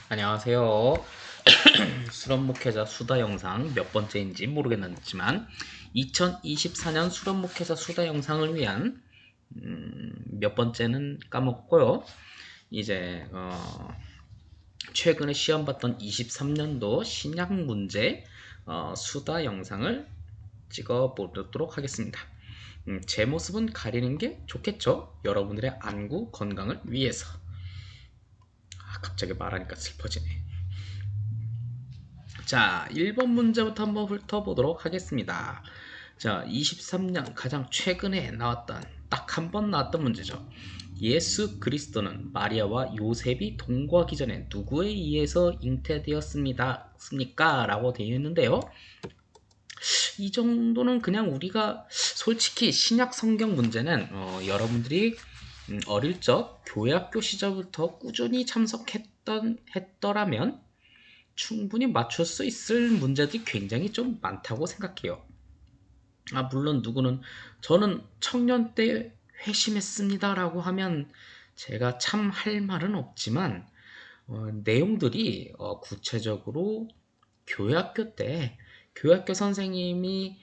안녕하세요. 수련목회자 수다 영상 몇 번째인지 모르겠지만 2024년 수련목회자 수다 영상을 위한 몇 번째는 까먹고요. 이제 최근에 시험 봤던 23년도 신약 문제 수다 영상을 찍어 보도록 하겠습니다. 제 모습은 가리는 게 좋겠죠? 여러분들의 안구 건강을 위해서. 갑자기 말하니까 슬퍼지네. 자, 1번 문제부터 한번 훑어보도록 하겠습니다. 자, 23년 가장 최근에 나왔던 딱 한 번 나왔던 문제죠. 예수 그리스도는 마리아와 요셉이 동거하기 전에 누구에 의해서 잉태되었습니까? 라고 되어 있는데요. 이 정도는 그냥 우리가 솔직히 신약 성경 문제는 여러분들이 어릴 적 교회학교 시절부터 꾸준히 했더라면 충분히 맞출 수 있을 문제들이 굉장히 좀 많다고 생각해요. 물론 누구는 저는 청년 때 회심했습니다라고 하면 제가 참 할 말은 없지만 내용들이 구체적으로 교회학교 때 교회학교 선생님이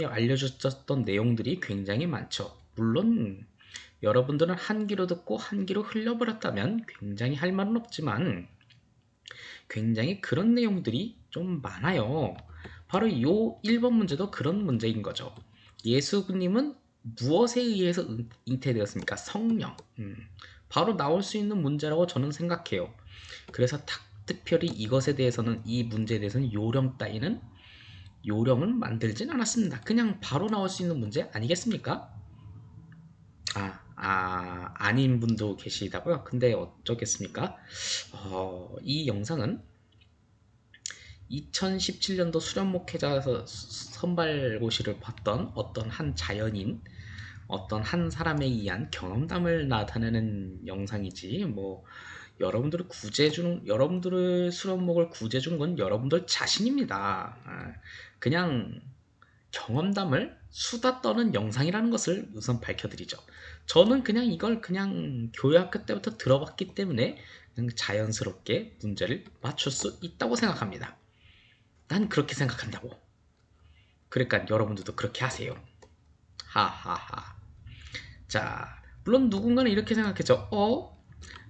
알려주셨던 내용들이 굉장히 많죠. 물론 여러분들은 한 귀로 듣고 한 귀로 흘려버렸다면 굉장히 할 말은 없지만 굉장히 그런 내용들이 좀 많아요. 바로 요 1번 문제도 그런 문제인 거죠. 예수님은 무엇에 의해서 잉태되었습니까? 성령. 바로 나올 수 있는 문제라고 저는 생각해요. 그래서 특별히 이것에 대해서는 이 문제에 대해서는 요령 따위는 요령을 만들진 않았습니다. 그냥 바로 나올 수 있는 문제 아니겠습니까? 아닌 분도 계시다고요? 근데 어쩌겠습니까? 이 영상은 2017년도 수련목회자에서 선발고시를 봤던 어떤 한 자연인, 어떤 한 사람에 의한 경험담을 나타내는 영상이지, 뭐, 여러분들의 수련목을 구제해주는 건 여러분들 자신입니다. 그냥 경험담을 수다 떠는 영상이라는 것을 우선 밝혀드리죠. 저는 그냥 이걸 그냥 교회학교 때부터 들어봤기 때문에 그냥 자연스럽게 문제를 맞출 수 있다고 생각합니다. 난 그렇게 생각한다고. 그러니까 여러분들도 그렇게 하세요. 하하하. 자, 물론 누군가는 이렇게 생각했죠.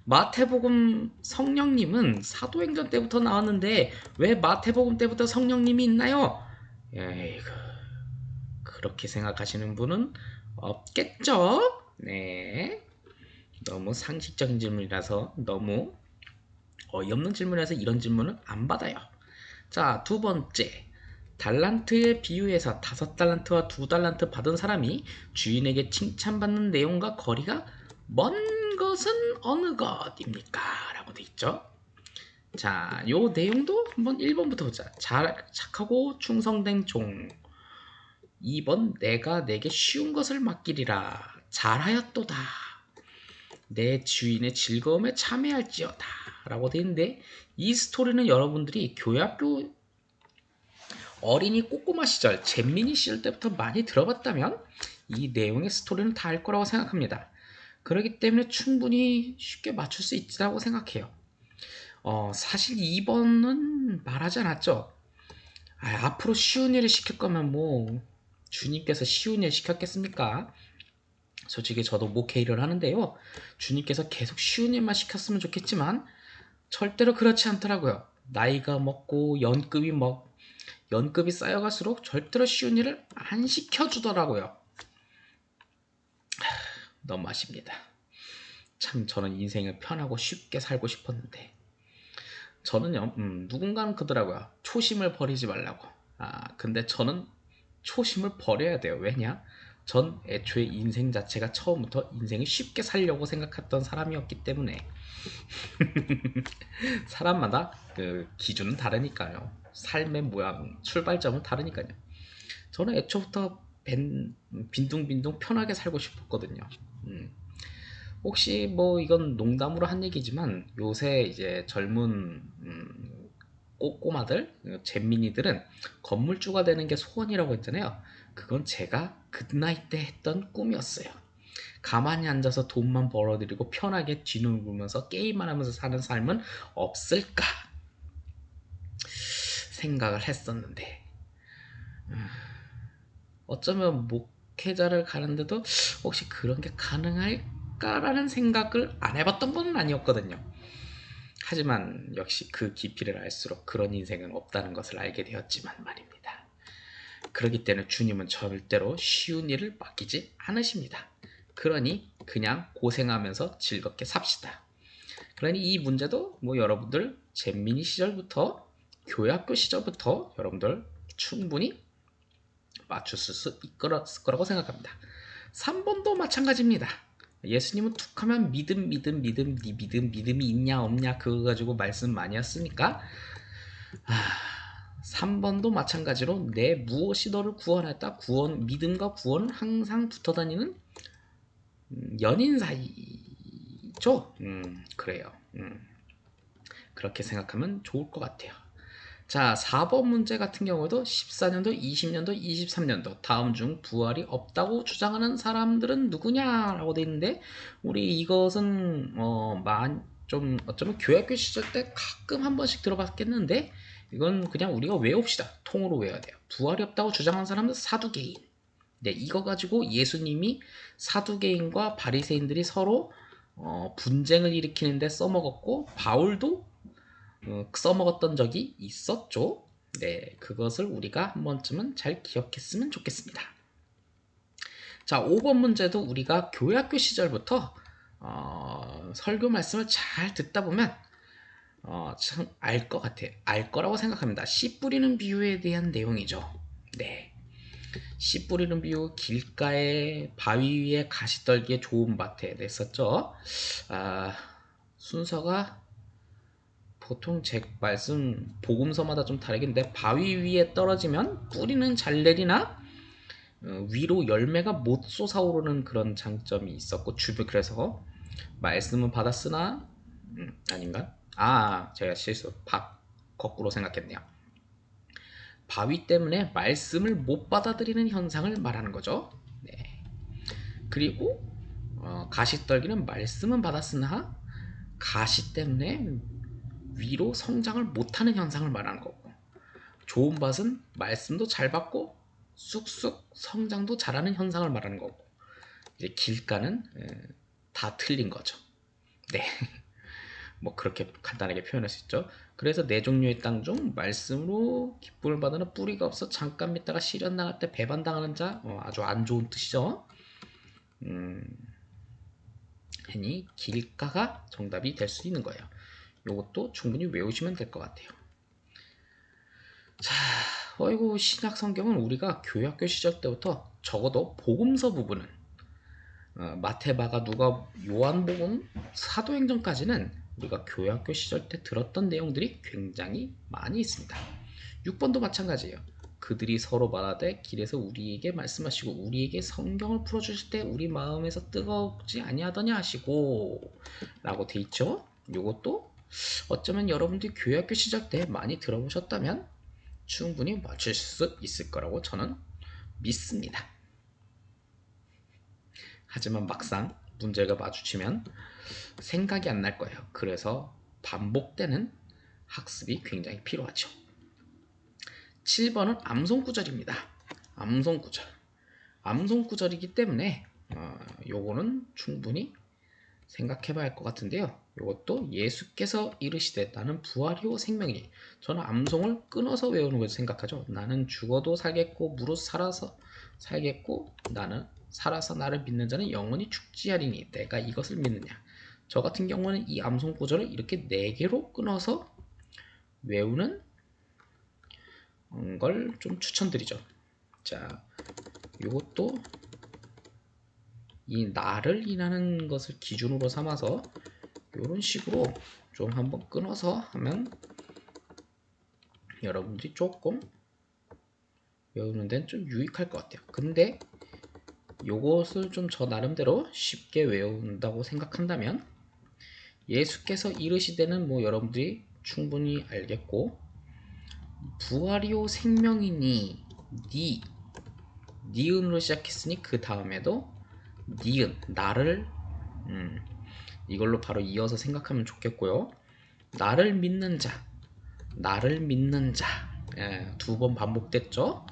마태복음 성령님은 사도행전 때부터 나왔는데 왜 마태복음 때부터 성령님이 있나요? 에이구, 그렇게 생각하시는 분은 없겠죠? 네. 너무 상식적인 질문이라서 너무 어이없는 질문이라서 이런 질문은 안 받아요. 자, 두 번째. 달란트에 비유해서 5달란트와 2달란트 받은 사람이 주인에게 칭찬받는 내용과 거리가 먼 것은 어느 것입니까? 라고 돼 있죠. 자, 요 내용도 한번 1번부터 보자. 착하고 충성된 종. 2번 내가 내게 쉬운 것을 맡기리라. 잘하였도다. 내 주인의 즐거움에 참여할지어다. 라고 돼 있는데 이 스토리는 여러분들이 교회학교 어린이 꼬꼬마 시절, 잼민이 시절 때부터 많이 들어봤다면 이 내용의 스토리는 다 알 거라고 생각합니다. 그렇기 때문에 충분히 쉽게 맞출 수 있다고 생각해요. 사실 2번은 말하지 않았죠. 앞으로 쉬운 일을 시킬 거면 뭐 주님께서 쉬운 일 시켰겠습니까? 솔직히 저도 목회 일을 하는데요. 주님께서 계속 쉬운 일만 시켰으면 좋겠지만 절대로 그렇지 않더라고요. 나이가 먹고 연급이 쌓여갈수록 절대로 쉬운 일을 안 시켜주더라고요. 너무 아쉽니다. 참 저는 인생을 편하고 쉽게 살고 싶었는데 저는요 누군가는 그러더라고요. 초심을 버리지 말라고. 근데 저는 초심을 버려야 돼요. 왜냐? 전 애초에 인생 자체가 처음부터 인생을 쉽게 살려고 생각했던 사람이었기 때문에 사람마다 그 기준은 다르니까요. 삶의 모양, 출발점은 다르니까요. 저는 애초부터 빈둥빈둥 편하게 살고 싶었거든요. 음. 혹시 뭐 이건 농담으로 한 얘기지만 요새 이제 젊은 꼬꼬마들, 잼민이들은 건물주가 되는 게 소원이라고 했잖아요. 그건 제가 그 나이 때 했던 꿈이었어요. 가만히 앉아서 돈만 벌어들이고 편하게 뒤누르면서 게임만 하면서 사는 삶은 없을까 생각을 했었는데, 어쩌면 목회자를 가는데도 혹시 그런 게 가능할까라는 생각을 안 해봤던 건 아니었거든요. 하지만 역시 그 깊이를 알수록 그런 인생은 없다는 것을 알게 되었지만 말입니다. 그렇기 때문에 주님은 절대로 쉬운 일을 맡기지 않으십니다. 그러니 그냥 고생하면서 즐겁게 삽시다. 그러니 이 문제도 뭐 여러분들 잼민이 시절부터, 교회학교 시절부터 여러분들 충분히 맞추실 수 있을 거라고 생각합니다. 3번도 마찬가지입니다. 예수님은 툭하면 믿음이 있냐 없냐 그거 가지고 말씀 많이 하으니까 3번도 마찬가지로 내 무엇이 너를 구원했다. 믿음과 구원은 항상 붙어 다니는 연인 사이죠. 그래요. 그렇게 생각하면 좋을 것 같아요. 자, 4번 문제 같은 경우도 14년도, 20년도, 23년도 다음 중 부활이 없다고 주장하는 사람들은 누구냐라고 되어 있는데, 우리 이것은 좀 어쩌면 교회학교 시절 때 가끔 한 번씩 들어봤겠는데, 이건 그냥 우리가 외웁시다. 통으로 외워야 돼요. 부활이 없다고 주장하는 사람은 사두개인. 네, 이거 가지고 예수님이 사두개인과 바리새인들이 서로 분쟁을 일으키는데 써먹었고, 바울도 써먹었던 적이 있었죠. 네, 그것을 우리가 한 번쯤은 잘 기억했으면 좋겠습니다. 자, 5번 문제도 우리가 교회학교 시절부터 설교 말씀을 잘 듣다 보면 참 알 것 같아요. 알 거라고 생각합니다. 씨 뿌리는 비유에 대한 내용이죠. 네. 씨 뿌리는 비유, 길가에 바위 위에 가시 떨기에 좋은 밭에 냈었죠. 순서가 보통 제 말씀 복음서마다 좀 다르긴데, 바위 위에 떨어지면 뿌리는 잘 내리나 위로 열매가 못 솟아오르는 그런 장점이 있었고, 그래서 말씀은 받았으나 아닌가? 제가 거꾸로 생각했네요. 바위 때문에 말씀을 못 받아들이는 현상을 말하는 거죠. 네. 그리고 가시떨기는 말씀은 받았으나 가시 때문에 위로 성장을 못하는 현상을 말하는 거고, 좋은 밭은 말씀도 잘 받고 쑥쑥 성장도 잘하는 현상을 말하는 거고, 이제 길가는 다 틀린 거죠. 네. 뭐 그렇게 간단하게 표현할 수 있죠. 그래서 네 종류의 땅 중 말씀으로 기쁨을 받는 뿌리가 없어 잠깐 믿다가 시련 나갈 때 배반당하는 자, 아주 안 좋은 뜻이죠. 흔히 길가가 정답이 될 수 있는 거예요. 이것도 충분히 외우시면 될 것 같아요. 자, 신약 성경은 우리가 교회학교 시절 때부터 적어도 복음서 부분은 마태바가 누가 요한복음 사도행전까지는 우리가 교회학교 시절 때 들었던 내용들이 굉장히 많이 있습니다. 6번도 마찬가지예요. 그들이 서로 말하되 길에서 우리에게 말씀하시고 우리에게 성경을 풀어주실 때 우리 마음에서 뜨겁지 아니하더냐 하시고 라고 돼 있죠. 이것도 어쩌면 여러분들이 교회학교 시절 때 많이 들어보셨다면 충분히 맞출 수 있을 거라고 저는 믿습니다. 하지만 막상 문제가 마주치면 생각이 안 날 거예요. 그래서 반복되는 학습이 굉장히 필요하죠. 7번은 암송구절입니다. 암송구절. 암송구절이기 때문에 요거는 충분히 생각해 봐야 할 것 같은데요. 이것도 예수께서 이르시되 나는 부활이요 생명이니. 저는 암송을 끊어서 외우는 것을 생각하죠. 나는 죽어도 살겠고 무릇 살아서 살겠고 나는 살아서 나를 믿는 자는 영원히 죽지 아니니. 내가 이것을 믿느냐. 저 같은 경우는 이 암송 구절을 이렇게 4개로 끊어서 외우는 걸 좀 추천드리죠. 자, 이것도 이 나를 인하는 것을 기준으로 삼아서 이런 식으로 좀 한번 끊어서 하면 여러분들이 조금 외우는 데는 좀 유익할 것 같아요. 근데 이것을 좀 저 나름대로 쉽게 외운다고 생각한다면 예수께서 이르시되는 뭐 여러분들이 충분히 알겠고, 부활이요 생명이니 니은으로 시작했으니 그 다음에도 니은 나를 이걸로 바로 이어서 생각하면 좋겠고요. 나를 믿는 자, 나를 믿는 자. 예, 2번 반복됐죠.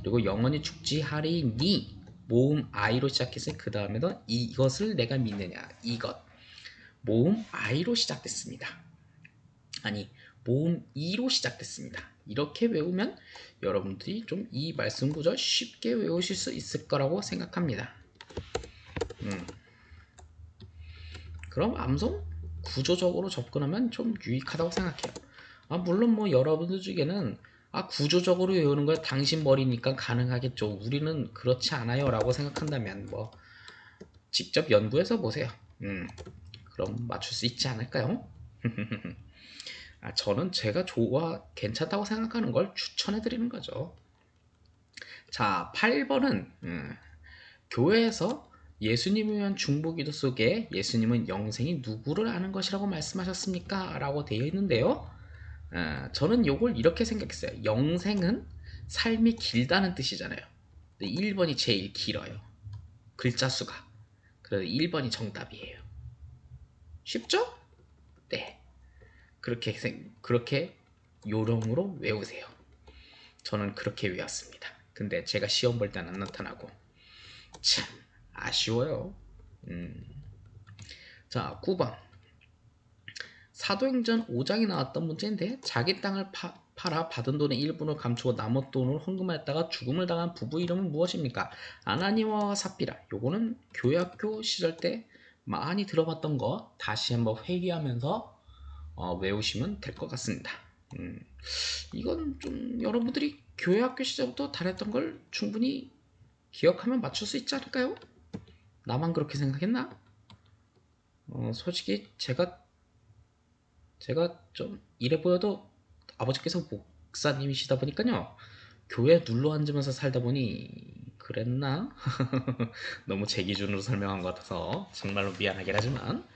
그리고 영원히 죽지 하리니 모음 I로 시작했으니 그 다음에는 이것을 내가 믿느냐 이것 모음 I로 시작됐습니다. 아니 모음 E로 시작됐습니다. 이렇게 외우면 여러분들이 좀 이 말씀 구절 쉽게 외우실 수 있을 거라고 생각합니다. 그럼 암송 구조적으로 접근하면 좀 유익하다고 생각해요. 물론 뭐 여러분들 중에는 구조적으로 외우는 거 당신 머리니까 가능하겠죠. 우리는 그렇지 않아요 라고 생각한다면 뭐 직접 연구해서 보세요. 그럼 맞출 수 있지 않을까요? 저는 제가 괜찮다고 생각하는 걸 추천해 드리는 거죠. 자, 8번은 교회에서 예수님을 위한 중보기도 속에 예수님은 영생이 누구를 아는 것이라고 말씀하셨습니까? 라고 되어 있는데요. 저는 요걸 이렇게 생각했어요. 영생은 삶이 길다는 뜻이잖아요. 1번이 제일 길어요. 글자 수가. 그래서 1번이 정답이에요. 쉽죠? 네. 그렇게 요령으로 외우세요. 저는 그렇게 외웠습니다. 근데 제가 시험 볼 때는 안 나타나고 참 아쉬워요. 자, 9번. 사도행전 5장에 나왔던 문제인데 자기 땅을 팔아 받은 돈의 일부를 감추고 남은 돈을 헌금하였다가 죽음을 당한 부부 이름은 무엇입니까? 아나니아와 삽비라. 요거는 교회학교 시절 때 많이 들어봤던 거 다시 한번 회귀하면서 외우시면 될 것 같습니다. 이건 좀 여러분들이 교회학교 시절부터 다녔던 걸 충분히 기억하면 맞출 수 있지 않을까요? 나만 그렇게 생각했나? 솔직히 제가 좀 이래 보여도 아버지께서 목사님이시다 보니까요. 교회 눌러 앉으면서 살다 보니 그랬나? 너무 제 기준으로 설명한 것 같아서 정말로 미안하긴 하지만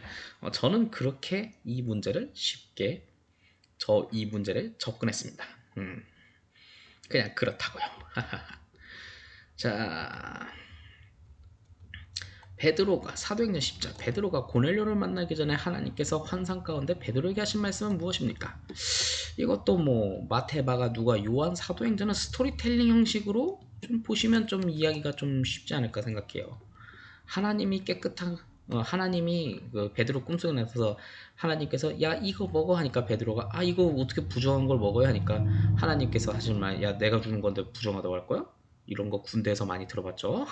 저는 그렇게 이 문제를 쉽게 이 문제를 접근했습니다. 그냥 그렇다고요. 자, 베드로가 사도행전 10장 베드로가 고넬료를 만나기 전에 하나님께서 환상 가운데 베드로에게 하신 말씀은 무엇입니까? 이것도 뭐 마태, 마가, 누가, 요한, 사도행전은 스토리텔링 형식으로 좀 보시면 좀 이야기가 좀 쉽지 않을까 생각해요. 하나님이 깨끗한 하나님이 그 베드로 꿈속에 나타나서 하나님께서 야 이거 먹어 하니까 베드로가 이거 어떻게 부정한 걸 먹어야 하니까 하나님께서 하신 말 야 내가 주는 건데 부정하다고 할 거야? 이런 거 군대에서 많이 들어봤죠?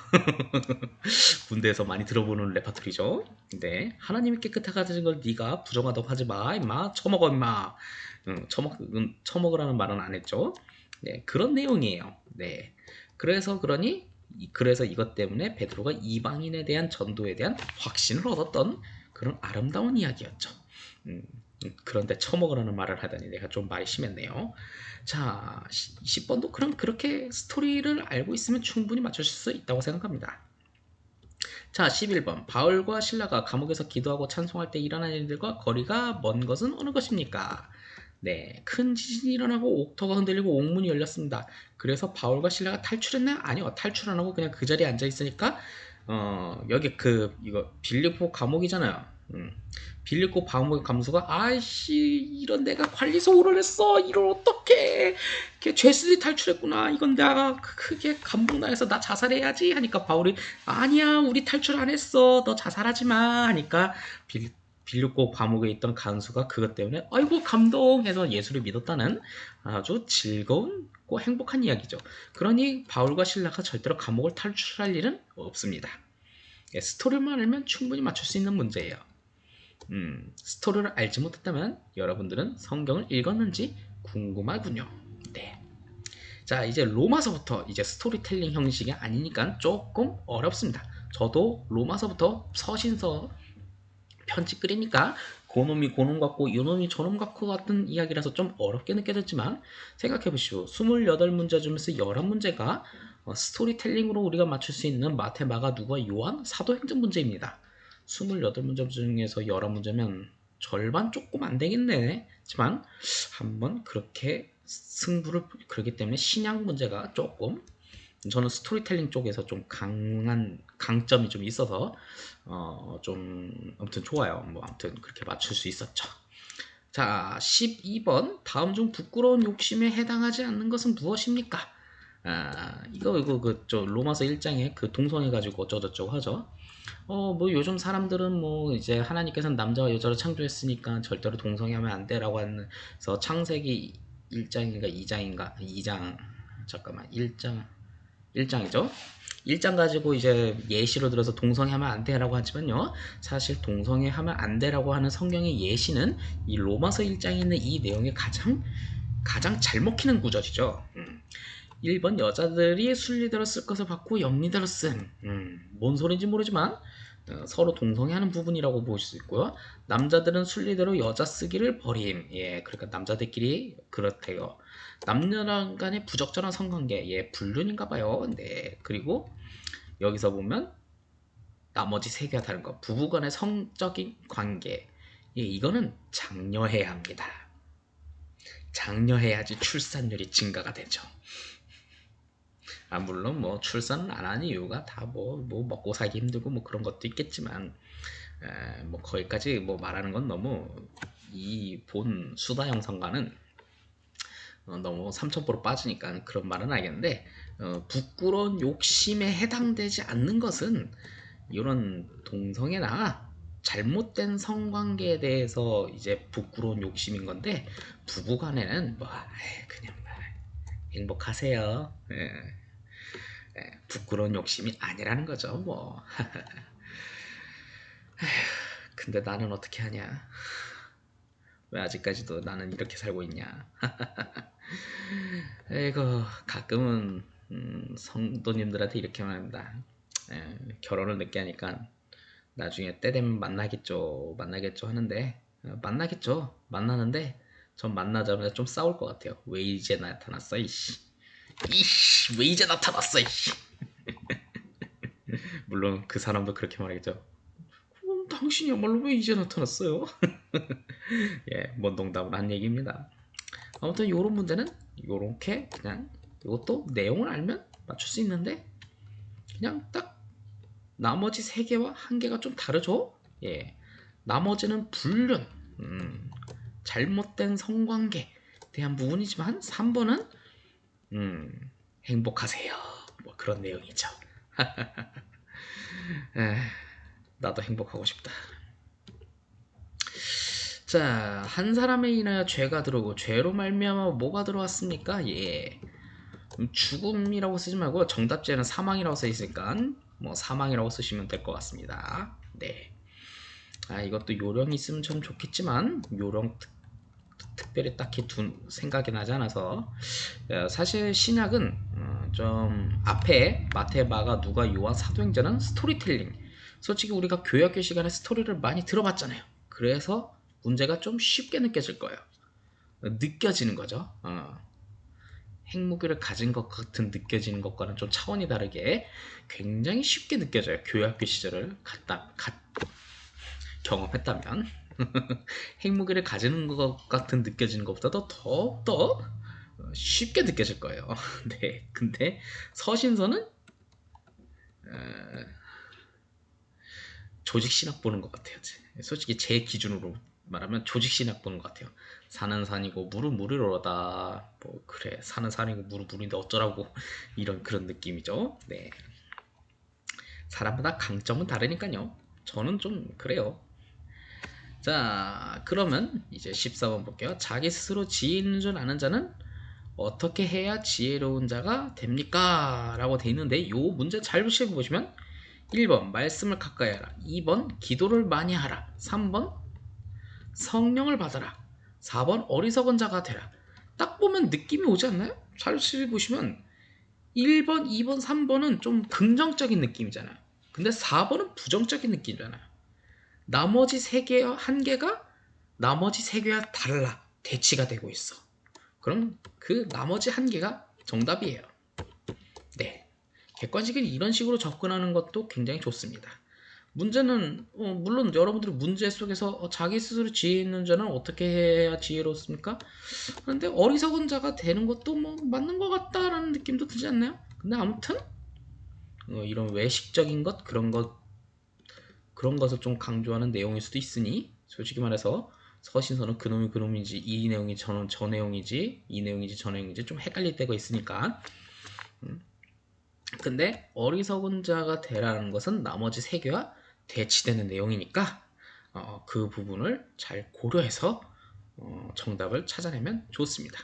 군대에서 많이 들어보는 레파토리죠. 네, 하나님이 깨끗하다는 걸 네가 부정하다고 하지 마, 임마. 처먹어, 임마. 처먹으라는 말은 안 했죠. 네, 그런 내용이에요. 네, 그래서 이것 때문에 베드로가 이방인에 대한 전도에 대한 확신을 얻었던 그런 아름다운 이야기였죠. 그런데 처먹으라는 말을 하다니 내가 좀 말이 심했네요. 자, 10번도 그럼 그렇게 스토리를 알고 있으면 충분히 맞추실 수 있다고 생각합니다. 자, 11번. 바울과 신라가 감옥에서 기도하고 찬송할 때 일어난 일들과 거리가 먼 것은 어느 것입니까? 네, 큰 지진이 일어나고 옥토가 흔들리고 옥문이 열렸습니다. 그래서 바울과 신라가 탈출했나요? 아니요, 탈출 안 하고 그냥 그 자리에 앉아 있으니까 여기 이거 빌립보 감옥이잖아요. 빌립보 감옥의 감수가 아이씨 이런 내가 관리소를 했어 이걸 어떡해 죄수들이 탈출했구나 이건 내가 크게 감동나해서 나 자살해야지 하니까 바울이 아니야 우리 탈출 안 했어 너 자살하지 마 하니까 빌립보 감옥에 있던 간수가 그것 때문에 아이고 감동해서 예수를 믿었다는 아주 즐거운 행복한 이야기죠. 그러니 바울과 신라가 절대로 감옥을 탈출할 일은 없습니다. 스토리만 알면 충분히 맞출 수 있는 문제예요. 스토리를 알지 못했다면 여러분들은 성경을 읽었는지 궁금하군요. 네. 자, 이제 로마서부터 이제 스토리텔링 형식이 아니니까 조금 어렵습니다. 저도 로마서부터 서신서 편지 끓이니까 고놈이 고놈 같고 요놈이 저놈 같고 같은 이야기라서 좀 어렵게 느껴졌지만 생각해보시오. 28문제 중에서 11문제가 스토리텔링으로 우리가 맞출 수 있는 마태, 마가, 누가, 요한, 사도행전 문제입니다. 28문제 중에서 11문제면 절반 조금 안 되겠네. 하지만 한번 그렇게 승부를 그렇기 때문에 신약 문제가 조금 저는 스토리텔링 쪽에서 좀 강한 강점이 좀 있어서 좀 아무튼 좋아요. 뭐 아무튼 그렇게 맞출 수 있었죠. 자, 12번. 다음 중 부끄러운 욕심에 해당하지 않는 것은 무엇입니까? 이거 저 로마서 1장에 그 동성애 가지고 어쩌고저쩌고 하죠. 뭐 요즘 사람들은 뭐 이제 하나님께서는 남자와 여자를 창조했으니까 절대로 동성애하면 안 돼라고 하면서 창세기 1장인가 2장인가 2장 잠깐만 1장이죠. 1장 가지고 이제 예시로 들어서 동성애하면 안 돼라고 하지만요. 사실 동성애하면 안 돼라고 하는 성경의 예시는 이 로마서 1장에 있는 이 내용에 가장 잘 먹히는 구절이죠. 1번 여자들이 순리대로 쓸 것을 받고 영리대로 쓴. 뭔 소리인지 모르지만 서로 동성애하는 부분이라고 보실 수 있고요. 남자들은 순리대로 여자 쓰기를 버림. 예, 그러니까 남자들끼리 그렇대요. 남녀 간의 부적절한 성관계, 예, 불륜인가 봐요. 네, 그리고 여기서 보면 나머지 세 개가 다른 거. 부부 간의 성적인 관계. 예, 이거는 장려해야 합니다. 장려해야지 출산율이 증가가 되죠. 물론 뭐 출산을 안 하는 이유가 다 뭐 먹고 살기 힘들고 뭐 그런 것도 있겠지만 뭐 거기까지 뭐 말하는 건 너무 이 본 수다 영상과는 너무 삼천포로 빠지니까 그런 말은 알겠는데 부끄러운 욕심에 해당되지 않는 것은 이런 동성애나 잘못된 성관계에 대해서 이제 부끄러운 욕심인 건데 부부간에는 뭐 그냥 행복하세요. 예. 부끄러운 욕심이 아니라는 거죠. 뭐. 근데 나는 어떻게 하냐? 왜 아직까지도 나는 이렇게 살고 있냐? 에이고 가끔은 성도님들한테 이렇게 말합니다. 결혼을 늦게 하니까 나중에 때 되면 만나겠죠 하는데 만나겠죠. 만나는데 전 만나자마자 좀 싸울 것 같아요. 왜 이제 나타났어 이씨. 왜 이제 나타났어 이씨. 물론 그 사람도 그렇게 말하겠죠. 당신이야말로 왜 이제 나타났어요? 예, 뭔 농담을 한 얘기입니다. 아무튼 요런 문제는 요렇게 그냥 이것도 내용을 알면 맞출 수 있는데 그냥 딱 나머지 세 개와 한 개가 좀 다르죠? 예, 나머지는 불륜, 잘못된 성관계 대한 부분이지만 3번은 행복하세요. 뭐 그런 내용이죠. 나도 행복하고 싶다. 자, 한 사람에 인하여 죄가 들어오고 죄로 말미암아 뭐가 들어왔습니까? 예. 죽음이라고 쓰지 말고 정답제는 사망이라고 써 있으니까 뭐 사망이라고 쓰시면 될 것 같습니다. 네. 이것도 요령이 있으면 참 좋겠지만 요령 특별히 딱히 생각이 나지 않아서 사실 신약은 좀 앞에 마태마가 누가 요한 사도행전은 스토리텔링 솔직히 우리가 교역교 시간에 스토리를 많이 들어봤잖아요. 그래서 문제가 좀 쉽게 느껴질 거예요. 느껴지는 거죠. 핵무기를 가진 것 같은 느껴지는 것과는 좀 차원이 다르게 굉장히 쉽게 느껴져요. 교육학교 시절을 경험했다면 핵무기를 가지는 것 같은 느껴지는 것보다도 더욱더 쉽게 느껴질 거예요. 네, 근데 서신서는 조직신학 보는 것 같아요. 솔직히 제 기준으로 말하면 조직신학 보는 것 같아요. 산은 산이고 물은 물이로다. 뭐 그래 산은 산이고 물은 물인데 어쩌라고 이런 그런 느낌이죠. 네. 사람마다 강점은 다르니까요. 저는 좀 그래요. 자, 그러면 이제 14번 볼게요. 자기 스스로 지혜 있는 줄 아는 자는 어떻게 해야 지혜로운 자가 됩니까? 라고 돼 있는데 이 문제 잘 보시면 1번 말씀을 가까이 하라. 2번 기도를 많이 하라. 3번 성령을 받아라. 4번 어리석은 자가 되라. 딱 보면 느낌이 오지 않나요? 잘 보시면 1번, 2번, 3번은 좀 긍정적인 느낌이잖아요. 근데 4번은 부정적인 느낌이잖아요. 나머지 3개, 한 개가 나머지 3개와 달라. 대치가 되고 있어. 그럼 그 나머지 한 개가 정답이에요. 네. 객관식은 이런 식으로 접근하는 것도 굉장히 좋습니다. 문제는 물론 여러분들이 문제 속에서 자기 스스로 지혜 있는 자는 어떻게 해야 지혜롭습니까? 그런데 어리석은 자가 되는 것도 뭐 맞는 것 같다라는 느낌도 들지 않나요? 근데 아무튼 이런 외식적인 것 그런 것을 좀 강조하는 내용일 수도 있으니 솔직히 말해서 서신서는 그놈이 그놈인지 이 내용이 저 내용이지 이 내용인지 저 내용인지 좀 헷갈릴 때가 있으니까. 근데 어리석은 자가 되라는 것은 나머지 세 개와 대치되는 내용이니까 그 부분을 잘 고려해서 정답을 찾아내면 좋습니다.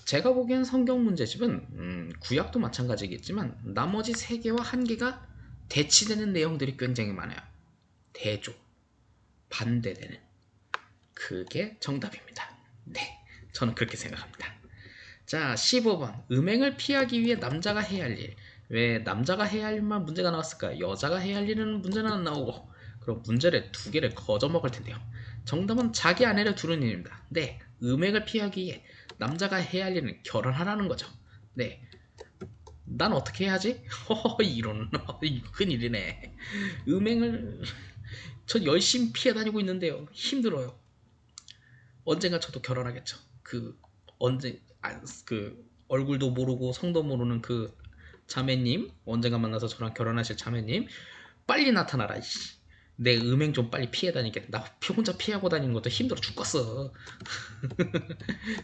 제가 보기엔 성경 문제집은 구약도 마찬가지겠지만 나머지 세 개와 한 개가 대치되는 내용들이 굉장히 많아요. 대조, 반대되는 그게 정답입니다. 네, 저는 그렇게 생각합니다. 자, 15번. 음행을 피하기 위해 남자가 해야 할 일. 왜 남자가 해야 할 일만 문제가 나왔을까요? 여자가 해야 할 일은 문제는 안 나오고 그럼 문제를 두 개를 거저 먹을 텐데요. 정답은 자기 아내를 두는 일입니다. 네, 음행을 피하기 위해 남자가 해야 할 일은 결혼하라는 거죠. 네, 난 어떻게 해야지? 허허, 이런 큰일이네. 음행을 전 열심히 피해 다니고 있는데요. 힘들어요. 언젠가 저도 결혼하겠죠. 그 얼굴도 모르고 성도 모르는 그 자매님, 언젠가 만나서 저랑 결혼하실 자매님, 빨리 나타나라. 이씨. 내 음행 좀 빨리 피해 다니겠다. 나 혼자 피하고 다니는 것도 힘들어 죽겠어.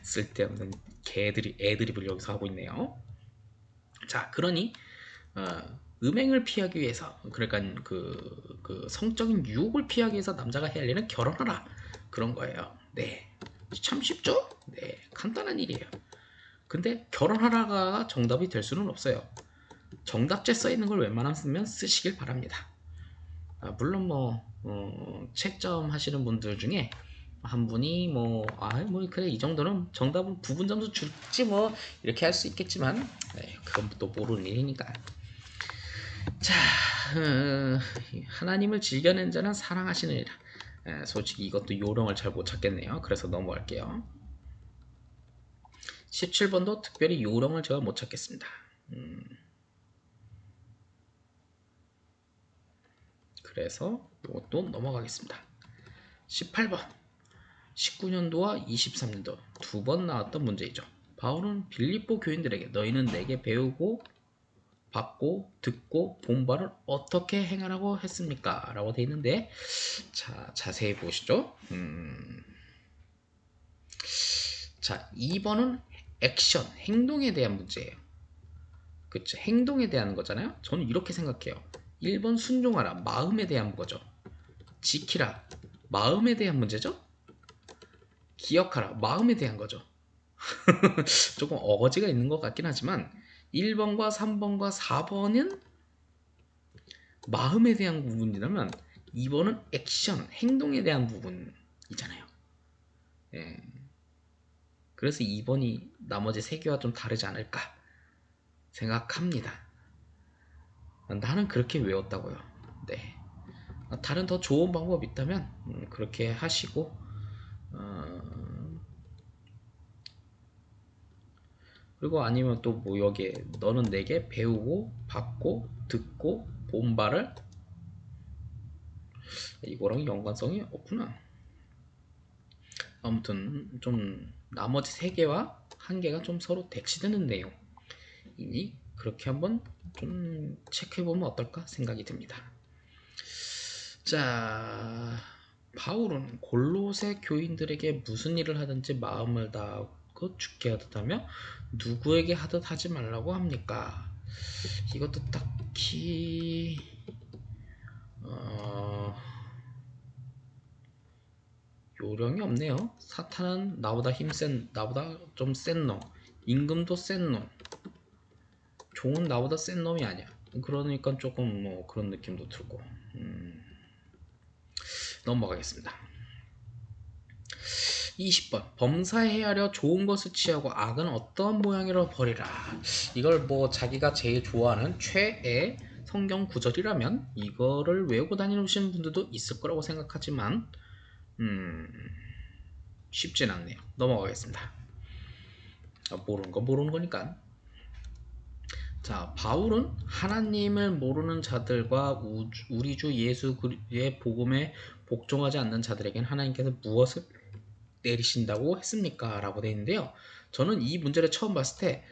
쓸데없는 애드립을 여기서 하고 있네요. 자, 그러니 음행을 피하기 위해서, 그러니까 그 성적인 유혹을 피하기 위해서 남자가 해야 할 일은 결혼하라, 그런 거예요. 네, 참 쉽죠? 네, 간단한 일이에요. 근데 결혼하라가 정답이 될 수는 없어요. 정답제 써 있는 걸 웬만하면 쓰시길 바랍니다. 물론 책점 하시는 분들 중에 한 분이 그래 이 정도는 정답은 부분 점수 줄지 뭐 이렇게 할 수 있겠지만, 그건 또 모르는 일이니까. 자, 하나님을 즐겨낸 자는 사랑하시느니라. 솔직히 이것도 요령을 잘 못 찾겠네요. 그래서 넘어갈게요. 17번도 특별히 요령을 제가 못 찾겠습니다. 그래서 이것도 넘어가겠습니다. 18번. 19년도와 23년도 두 번 나왔던 문제이죠. 바울은 빌립보 교인들에게 너희는 내게 배우고 받고 듣고 본 바를 어떻게 행하라고 했습니까? 라고 되어 있는데, 자, 자세히 보시죠. 자, 2번은 액션, 행동에 대한 문제예요. 그쵸? 행동에 대한 거잖아요. 저는 이렇게 생각해요. 1번 순종하라, 마음에 대한 거죠. 지키라, 마음에 대한 문제죠. 기억하라, 마음에 대한 거죠. 조금 어거지가 있는 것 같긴 하지만 1번과 3번과 4번은 마음에 대한 부분이라면 2번은 액션, 행동에 대한 부분이잖아요. 예. 그래서 2번이 나머지 3개와 좀 다르지 않을까 생각합니다. 나는 그렇게 외웠다고요. 네. 다른 더 좋은 방법이 있다면 그렇게 하시고, 그리고 아니면 또 뭐 여기에 너는 내게 배우고 받고 듣고 본 바를, 이거랑 연관성이 없구나. 아무튼 좀 나머지 3개와 1개가 좀 서로 대치되는 내용이니 그렇게 한번 좀 체크해보면 어떨까 생각이 듭니다. 자, 바울은 골로새 교인들에게 무슨 일을 하든지 마음을 다하고 죽게 하듯 하며 누구에게 하듯 하지 말라고 합니까? 이것도 딱히 요령이 없네요. 사탄은 나보다 좀 센 놈, 임금도 센 놈, 종은 나보다 센 놈이 아니야. 그러니까 조금 뭐 그런 느낌도 들고. 넘어가겠습니다. 20번. 범사에 하려 좋은 것을 취하고 악은 어떠한 모양이라 버리라. 이걸 뭐 자기가 제일 좋아하는 최애 성경 구절이라면 이거를 외우고 다니시는 분들도 있을 거라고 생각하지만 쉽진 않네요. 넘어가겠습니다. 모르는 거 모르는 거니까. 자, 바울은 하나님을 모르는 자들과 우리 주 예수의 복음에 복종하지 않는 자들에게는 하나님께서 무엇을 내리신다고 했습니까? 라고 되어 있는데요. 저는 이 문제를 처음 봤을 때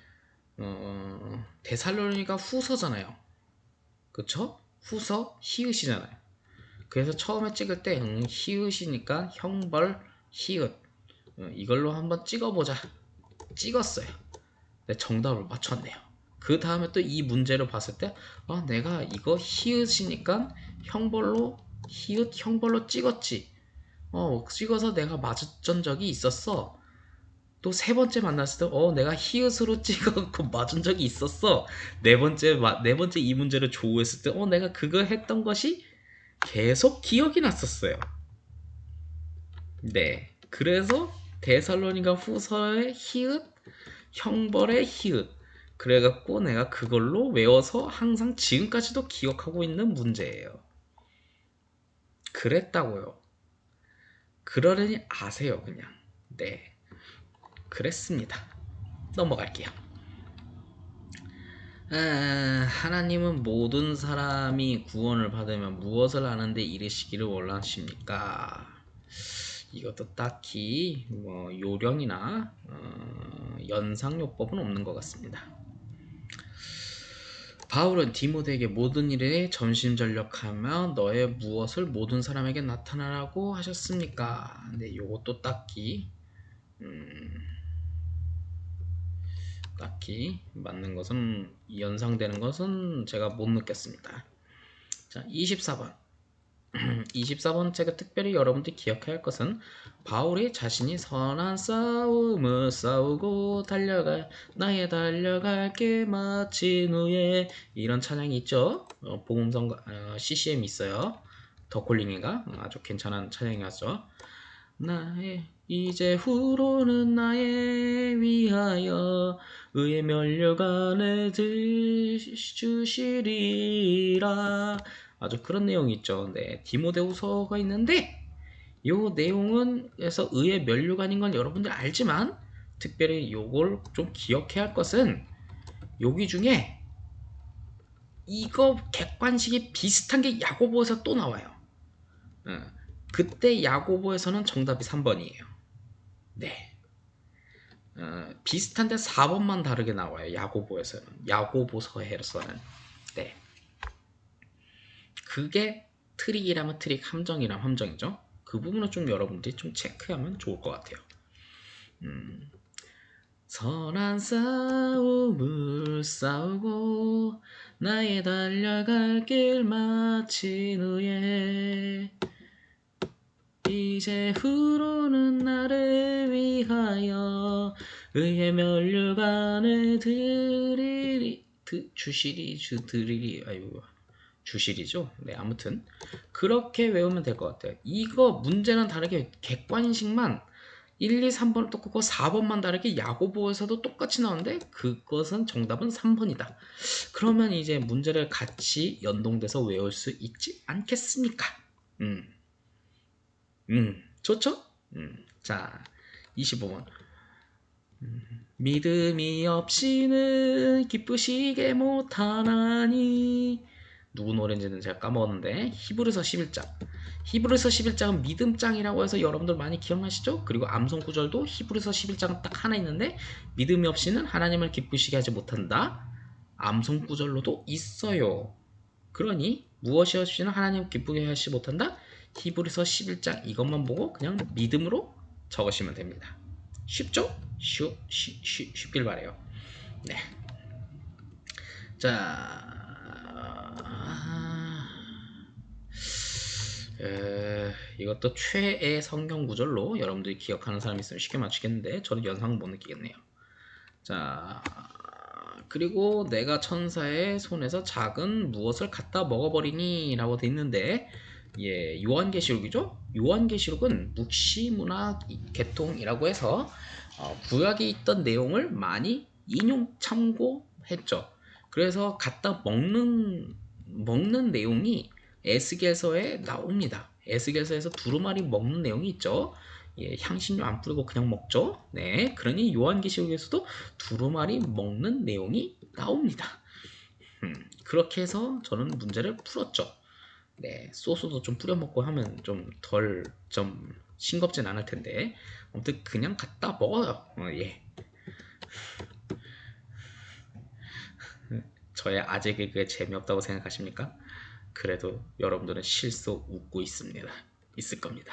데살로니가 후서잖아요. 그쵸? 후서 히읗이잖아요. 그래서 처음에 찍을 때 히읗이니까 형벌 히읗 이걸로 한번 찍어보자. 찍었어요. 네, 정답을 맞췄네요. 그 다음에 또 이 문제를 봤을 때 내가 이거 히읗이니까 형벌로 히읗 형벌로 찍었지. 찍어서 내가 맞은 적이 있었어. 또 세 번째 만났을 때 내가 히읗으로 찍어갖고 맞은 적이 있었어. 네 번째 이 문제를 조우했을 때 내가 그거 했던 것이 계속 기억이 났었어요. 네. 그래서 데살로니가 후서의 히읗, 형벌의 히읗. 그래갖고 내가 그걸로 외워서 항상 지금까지도 기억하고 있는 문제예요. 그랬다고요. 그러려니 아세요, 그냥. 네. 그랬습니다. 넘어갈게요. 하나님은 모든 사람이 구원을 받으면 무엇을 하는데 이르시기를 원하십니까? 이것도 딱히 요령이나 연상요법은 없는 것 같습니다. 바울은 디모데에게 모든 일에 전심전력하며 너의 무엇을 모든 사람에게 나타나라고 하셨습니까? 근데 이것도 딱히 맞는 것은 연상되는 것은 제가 못 느꼈습니다. 자, 24번. 24번 책에 특별히 여러분들이 기억해야 할 것은 바울이 자신이 선한 싸움을 싸우고 나의 달려갈 게 마친 후에 이런 찬양이 있죠. 복음성 CCM 있어요. 더콜링이가 아주 괜찮은 찬양이었죠. 나의 이제 후로는 나의 위하여 의의 면류관을 주시리라. 아주 그런 내용이 있죠. 네, 디모데후서가 있는데 요 내용은 그래서 의의 면류관인 건 여러분들 알지만 특별히 요걸 좀 기억해야 할 것은 여기 중에 이거 객관식이 비슷한 게 야고보에서 또 나와요. 그때 야고보에서는 정답이 3번이에요. 네. 비슷한데 4번만 다르게 나와요. 야고보에서는. 야고보서에서는. 네. 그게 트릭이라면 트릭, 함정이라면 함정이죠. 그 부분은 좀 여러분들이 좀 체크하면 좋을 것 같아요. 선한 싸움을 싸우고 나의 달려갈 길 마친 후에 이제 후로는 나를 위하여 의의 면류관을 주시리죠. 네, 아무튼 그렇게 외우면 될 것 같아요. 이거 문제는 다르게 객관식만 1, 2, 3번을 똑같고 4번만 다르게 야고보에서도 똑같이 나오는데 그것은 정답은 3번이다. 그러면 이제 문제를 같이 연동돼서 외울 수 있지 않겠습니까? 좋죠? 자, 25번. 믿음이 없이는 기쁘시게 못하나니 누구 노래인지는 제가 까먹었는데 히브리서 11장. 히브리서 11장은 믿음장이라고 해서 여러분들 많이 기억나시죠? 그리고 암송 구절도 히브리서 11장은 딱 하나 있는데 믿음이 없이는 하나님을 기쁘시게 하지 못한다. 암송 구절로도 있어요. 그러니 무엇이 없이는 하나님을 기쁘게 하지 못한다. 히브리서 11장 이것만 보고 그냥 믿음으로 적으시면 됩니다. 쉽죠? 쉽길 바래요. 네. 자, 이것도 최애 성경 구절로 여러분들이 기억하는 사람이 있으면 쉽게 맞추겠는데 저는 연상은 못 느끼겠네요. 자, 그리고 내가 천사의 손에서 작은 무엇을 갖다 먹어버리니 라고 돼 있는데 예, 요한계시록이죠. 요한계시록은 묵시문학 계통이라고 해서 구약에 있던 내용을 많이 인용 참고했죠. 그래서 갖다 먹는 내용이 에스겔서에 나옵니다. 에스겔서에서 두루마리 먹는 내용이 있죠. 예, 향신료 안 뿌리고 그냥 먹죠. 네, 그러니 요한계시록에서도 두루마리 먹는 내용이 나옵니다. 그렇게 해서 저는 문제를 풀었죠. 네, 소스도 좀 뿌려 먹고 하면 좀 싱겁진 않을 텐데 아무튼 그냥 갖다 먹어요. 예. 저의 아재 개그가 재미없다고 생각하십니까? 그래도 여러분들은 실속 웃고 있을 겁니다.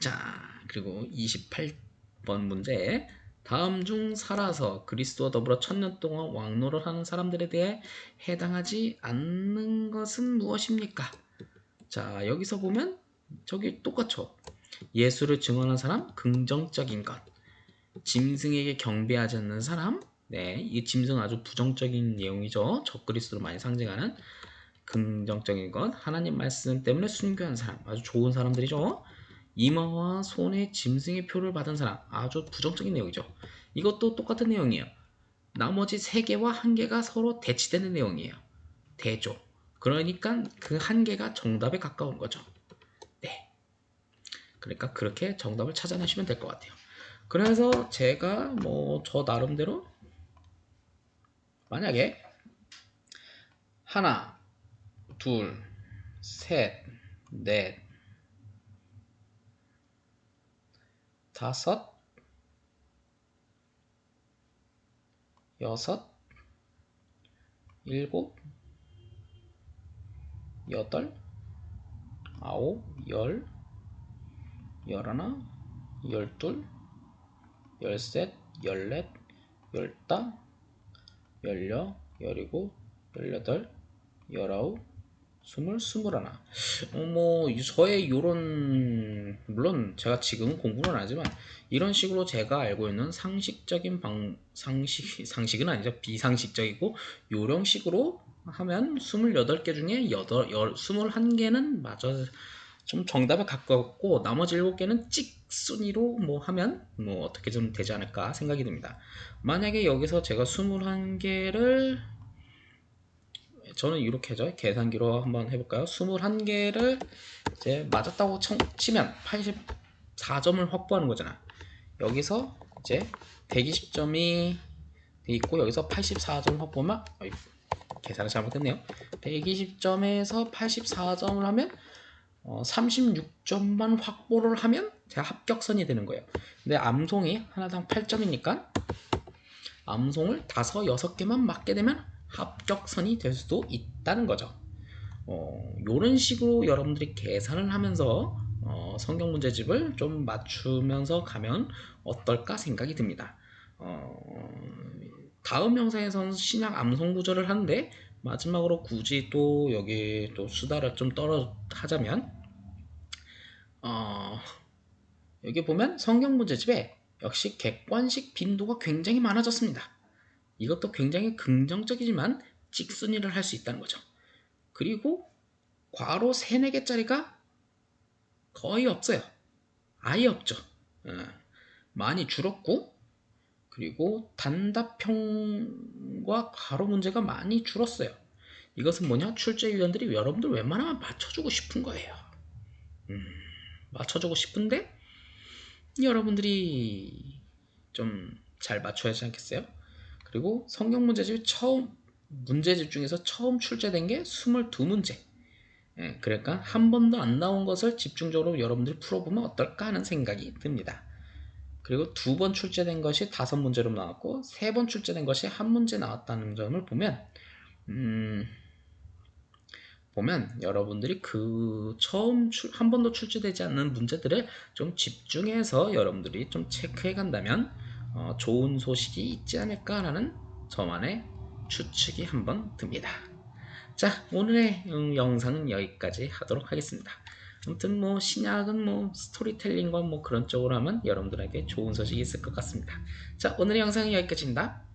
자, 그리고 28번 문제. 다음 중 살아서 그리스도와 더불어 1000년 동안 왕노를 하는 사람들에 대해 해당하지 않는 것은 무엇입니까? 자, 여기서 보면 저기 똑같죠. 예수를 증언한 사람, 긍정적인 것. 짐승에게 경배하지 않는 사람, 네, 이 짐승은 아주 부정적인 내용이죠. 적그리스도를 많이 상징하는. 긍정적인 것, 하나님 말씀 때문에 순교한 사람, 아주 좋은 사람들이죠. 이마와 손에 짐승의 표를 받은 사람, 아주 부정적인 내용이죠. 이것도 똑같은 내용이에요. 나머지 3개와 1개가 서로 대치되는 내용이에요. 대조. 그러니까 그 1개가 정답에 가까운 거죠. 네. 그러니까 그렇게 정답을 찾아내시면 될 것 같아요. 그래서 제가 뭐 저 나름대로 만약에 하나, 둘, 셋, 넷, 다섯, 여섯, 일곱, 여덟, 아홉, 열, 열하나, 열둘, 열셋, 열넷, 열다, 열여, 열일곱, 열여덟, 열아홉, 스물, 스물하나. 뭐 저의 요런, 물론 제가 지금은 공부는 안 하지만 이런 식으로 제가 알고 있는 상식적인 상식은 아니죠. 비상식적이고 요령식으로 하면 28개 중에 21개는 맞아 좀 정답에 가까웠고 나머지 7개는 찍순위로 뭐 하면 뭐 어떻게 좀 되지 않을까 생각이 듭니다. 만약에 여기서 제가 21개를 저는 이렇게 하죠. 계산기로 한번 해볼까요? 21개를 이제 맞았다고 치면 84점을 확보하는 거잖아. 여기서 이제 120점이 돼 있고 여기서 84점 확보하면 계산을 잘못했네요. 120점에서 84점을 하면 36점만 확보를 하면 제가 합격선이 되는 거예요. 근데 암송이 하나당 8점이니까 암송을 5, 6개만 맞게 되면 합격선이 될 수도 있다는 거죠. 이런 식으로 여러분들이 계산을 하면서 성경 문제집을 좀 맞추면서 가면 어떨까 생각이 듭니다. 다음 영상에서는 신약 암송 구절을 하는데 마지막으로 굳이 또 여기 또 수다를 좀 하자면 여기 보면 성경 문제집에 역시 객관식 빈도가 굉장히 많아졌습니다. 이것도 굉장히 긍정적이지만 찍순위를 할 수 있다는 거죠. 그리고 괄호 3, 4개짜리가 거의 없어요. 아예 없죠. 많이 줄었고 그리고 단답형과 괄호 문제가 많이 줄었어요. 이것은 뭐냐? 출제위원들이 여러분들 웬만하면 맞춰주고 싶은 거예요. 맞춰주고 싶은데 여러분들이 좀 잘 맞춰야 하지 않겠어요? 그리고 성경 문제집 중에서 처음 출제된 게 22문제. 그러니까 한 번도 안 나온 것을 집중적으로 여러분들이 풀어보면 어떨까 하는 생각이 듭니다. 그리고 2번 출제된 것이 5문제로 나왔고 3번 출제된 것이 1문제 나왔다는 점을 보면 여러분들이 그 처음 한 번도 출제되지 않는 문제들을 좀 집중해서 여러분들이 좀 체크해 간다면 좋은 소식이 있지 않을까라는 저만의 추측이 한번 듭니다. 자, 오늘의 영상은 여기까지 하도록 하겠습니다. 아무튼 뭐 신약은 뭐 스토리텔링과 뭐 그런 쪽으로 하면 여러분들에게 좋은 소식이 있을 것 같습니다. 자, 오늘의 영상은 여기까지입니다.